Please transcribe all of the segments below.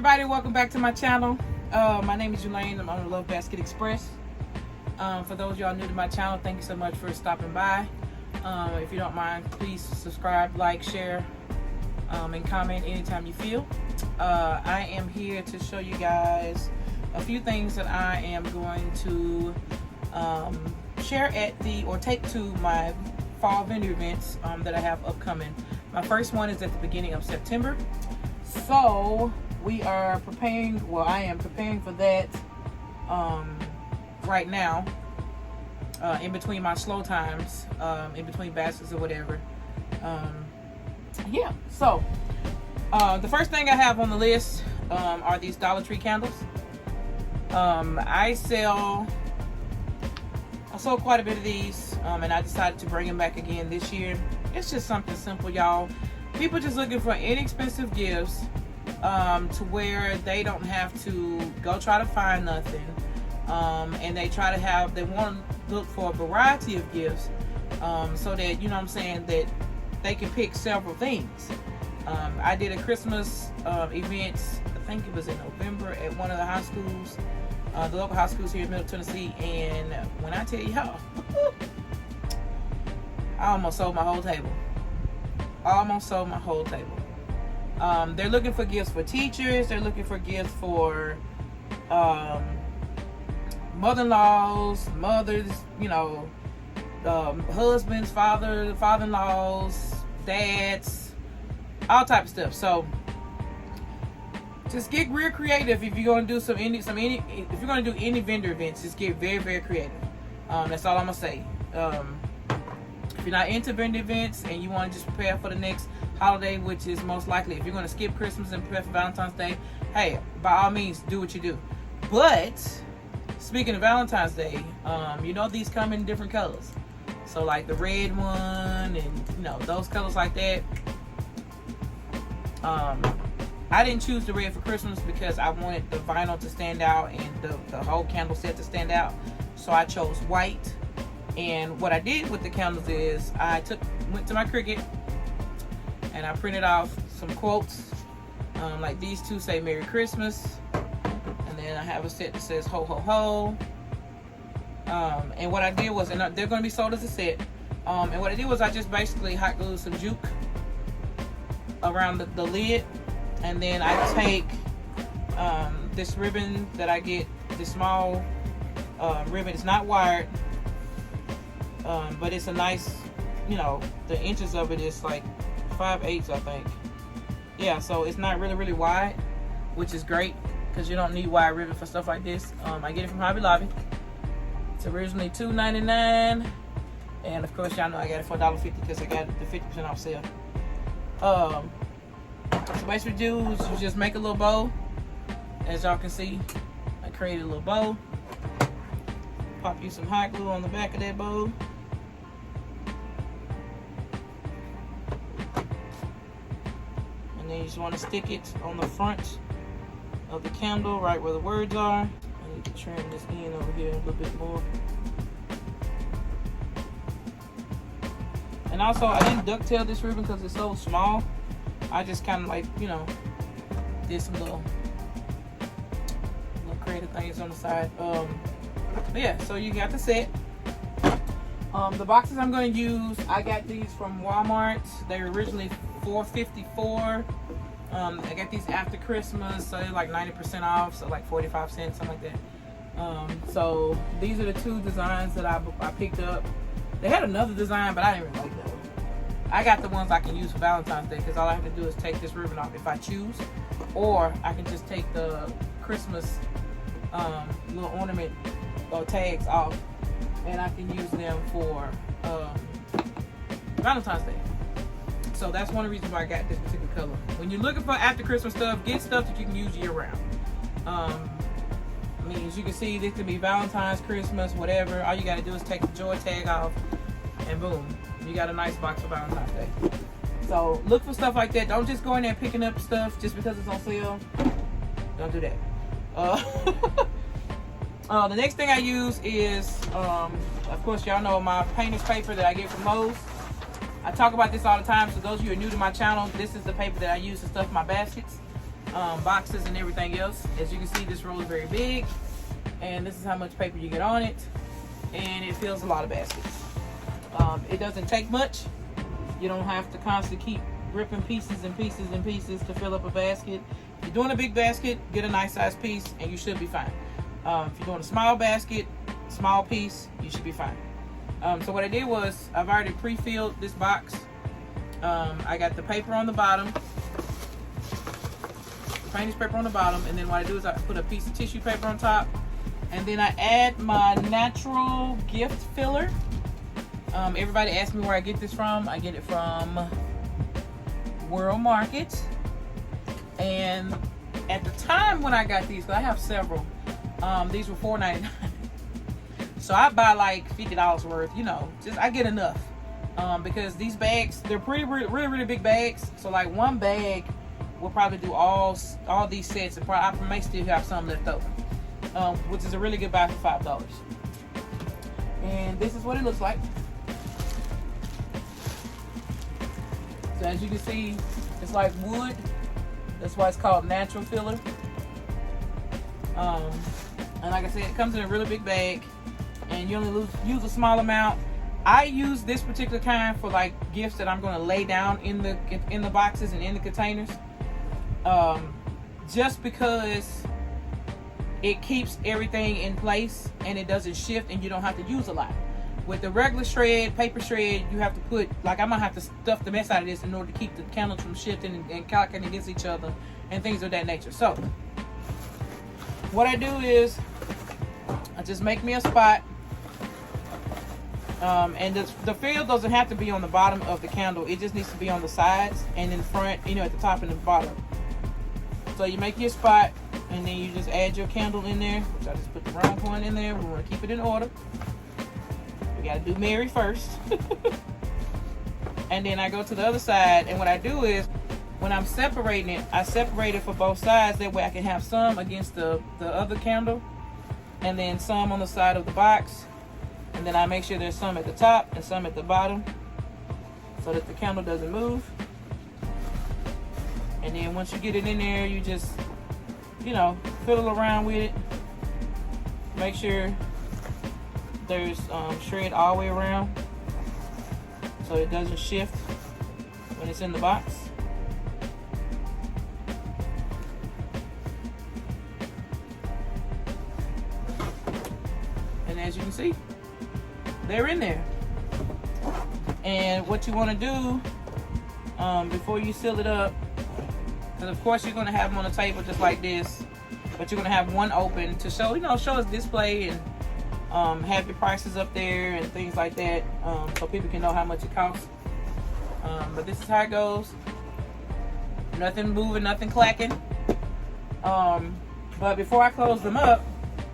everybody, welcome back to my channel. My name is Elaine. I'm on the Love Basket Express. For those of y'all new to my channel, thank you so much for stopping by. If you don't mind, please subscribe, like, share, and comment anytime you feel. I am here to show you guys a few things that I am going to share at or take to my fall vendor events that I have upcoming. My first one is at the beginning of September. So we are preparing, well, I am preparing for that right now, in between my slow times, in between baskets or whatever. Yeah, so the first thing I have on the list are these Dollar Tree candles. I sold quite a bit of these, and I decided to bring them back again this year. It's just something simple, y'all. People just looking for inexpensive gifts, to where they don't have to go try to find nothing, and they want to look for a variety of gifts, so that, you know what I'm saying, that they can pick several things. I did a Christmas event, I think it was in November, at one of the high schools, the local high schools here in Middle Tennessee, and when I tell y'all, I almost sold my whole table. They're looking for gifts for teachers. They're looking for gifts for mother-in-laws, mothers, you know, husbands, father-in-laws, dads, all type of stuff. So just get real creative if you're gonna do if you're gonna do any vendor events. Just get very, very creative. That's all I'm gonna say. If you're not into vendor events and you want to just prepare for the next holiday, which is most likely, if you're going to skip Christmas and prepare for Valentine's Day, hey, by all means, do what you do. But speaking of Valentine's Day, you know, these come in different colors. So like the red one, and you know, those colors like that. I didn't choose the red for Christmas because I wanted the vinyl to stand out and the whole candle set to stand out. So I chose white. And what I did with the candles is I went to my Cricut and I printed off some quotes, like these two say Merry Christmas, and then I have a set that says Ho Ho Ho. And what I did was, and they're going to be sold as a set, and what I did was I just basically hot glued some juke around the lid, and then I take this ribbon that I get, this small ribbon. It's not wired, but it's a nice, you know, the inches of it is like 5/8, I think. Yeah, so it's not really wide, which is great because you don't need wide ribbon for stuff like this. I get it from Hobby Lobby. It's originally $2.99, and of course y'all know I got it for $1.50 because I got the 50% off sale. So basically, you just make a little bow. As y'all can see, I created a little bow. Pop you some hot glue on the back of that bow. And then you just want to stick it on the front of the candle, right where the words are. I need to trim this in over here a little bit more. And also, I didn't ducktail this ribbon because it's so small. I just kind of like, you know, did some little creative things on the side. But yeah, so you got the set. The boxes I'm going to use, I got these from Walmart. They were originally $4.54. I got these after Christmas, so they're like 90% off, so like 45 cents, something like that. So these are the two designs that I picked up. They had another design, but I didn't really like that one. I got the ones I can use for Valentine's Day because all I have to do is take this ribbon off if I choose, or I can just take the Christmas little ornament or tags off, and I can use them for Valentine's Day. So that's one of the reasons why I got this particular color. When you're looking for after Christmas stuff, get stuff that you can use year round. I mean, as you can see, this could be Valentine's, Christmas, whatever. All you got to do is take the joy tag off, and boom, you got a nice box for Valentine's Day. So look for stuff like that. Don't just go in there picking up stuff just because it's on sale. Don't do that. The next thing I use is, of course, y'all know my painter's paper that I get from Lowe's. I talk about this all the time, so those of you who are new to my channel, this is the paper that I use to stuff my baskets. boxes and everything else. As you can see, this roll is very big, and this is how much paper you get on it, and it fills a lot of baskets. It doesn't take much. You don't have to constantly keep ripping pieces and pieces and pieces to fill up a basket. If you're doing a big basket, get a nice size piece and you should be fine. If you're doing a small basket, small piece, you should be fine. So what I did was, I've already pre-filled this box. I got the paper on the bottom, painter's paper on the bottom, and then what I do is I put a piece of tissue paper on top, and then I add my natural gift filler. Everybody asks me where I get this from. I get it from World Market. And at the time when I got these, because I have several, these were $4.99. So I buy like $50 worth, you know, just I get enough. Because these bags, they're really big bags. So like one bag will probably do all these sets, and I may still have some left over, which is a really good buy for $5. And this is what it looks like. So as you can see, it's like wood. That's why it's called natural filler. And like I said, it comes in a really big bag, and you only use a small amount. I use this particular kind for like gifts that I'm going to lay down in the boxes and in the containers, just because it keeps everything in place and it doesn't shift, and you don't have to use a lot. With the regular shred, paper shred, you have to put, like, I'm gonna have to stuff the mess out of this in order to keep the candles from shifting and cocking against each other and things of that nature. So what I do is I just make me a spot, and the fill doesn't have to be on the bottom of the candle. It just needs to be on the sides and in the front, you know, at the top and the bottom. So you make your spot, and then you just add your candle in there, which I just put the wrong one in there. We want to keep it in order. We got to do Mary first. And then I go to the other side, and what I do is, when I'm separating it, I separate it for both sides. That way I can have some against the other candle, and then some on the side of the box. And then I make sure there's some at the top and some at the bottom, so that the candle doesn't move. And then once you get it in there, you just, you know, fiddle around with it. Make sure there's shred all the way around, so it doesn't shift when it's in the box. And as you can see, they're in there. And what you want to do before you seal it up, because of course you're going to have them on a table just like this, but you're going to have one open to show, you know, show us display and have your prices up there and things like that, so people can know how much it costs. But this is how it goes. Nothing moving, nothing clacking. But before I close them up,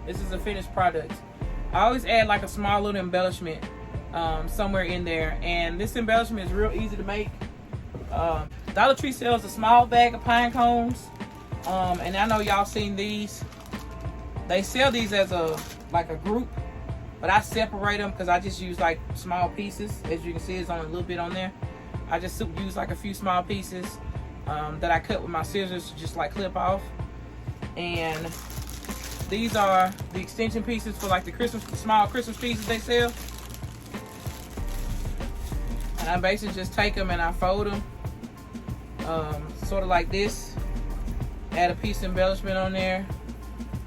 this is a finished product. I always add like a small little embellishment somewhere in there, and this embellishment is real easy to make. Dollar Tree sells a small bag of pine cones, and I know y'all seen these. They sell these as like a group, but I separate them because I just use like small pieces. As you can see, it's on a little bit on there. I just use like a few small pieces that I cut with my scissors to just like clip off. And these are the extension pieces for like the small Christmas trees that they sell. And I basically just take them and I fold them sort of like this. Add a piece of embellishment on there,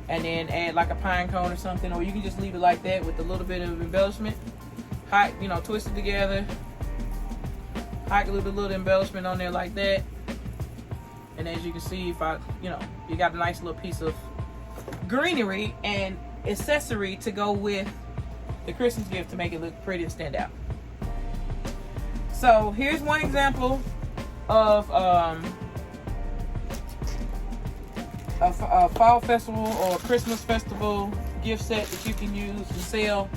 and then add like a pine cone or something, or you can just leave it like that with a little bit of embellishment. Hot, you know, twist it together. Hot glue the little embellishment on there like that. And as you can see, if you got a nice little piece of greenery and accessory to go with the Christmas gift to make it look pretty and stand out. So here's one example of a fall festival or a Christmas festival gift set that you can use to sell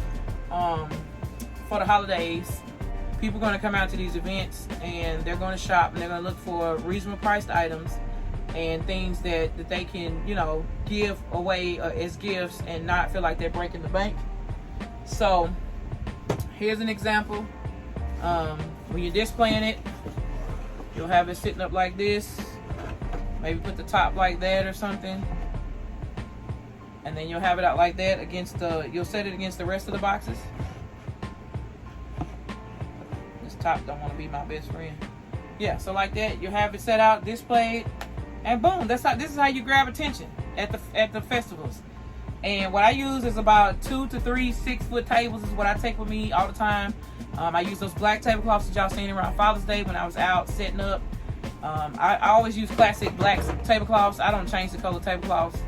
for the holidays. People are going to come out to these events and they're going to shop, and they're going to look for reasonable priced items and things that they can, you know, give away as gifts and not feel like they're breaking the bank. So here's an example. When you're displaying it, you'll have it sitting up like this. Maybe put the top like that or something. And then you'll have it out like that against the, you'll set it against the rest of the boxes. This top don't want to be my best friend. Yeah, so like that, you have it set out, displayed, and boom, this is how you grab attention at the festivals. And what I use is about 2 to 3 6-foot tables is what I take with me all the time. I use those black tablecloths that y'all seen around Father's Day when I was out setting up. I always use classic black tablecloths. I don't change the color tablecloths.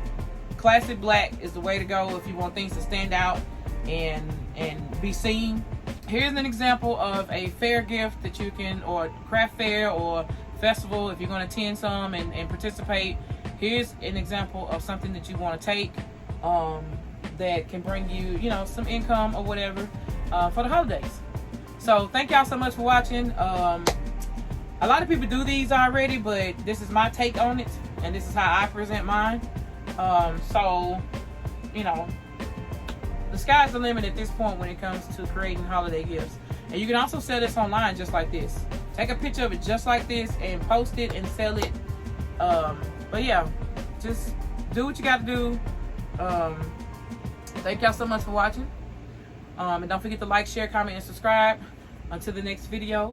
Classic black is the way to go if you want things to stand out and be seen. Here's an example of a fair gift that you can, or craft fair or festival, if you're going to attend some and participate. Here's an example of something that you want to take that can bring you, you know, some income or whatever for the holidays. So thank y'all so much for watching. A lot of people do these already, but this is my take on it, and this is how I present mine. So, you know, the sky's the limit at this point when it comes to creating holiday gifts. And you can also sell this online just like this. Take a picture of it just like this and post it and sell it. But yeah, just do what you got to do. Thank y'all so much for watching. And don't forget to like, share, comment, and subscribe. Until the next video.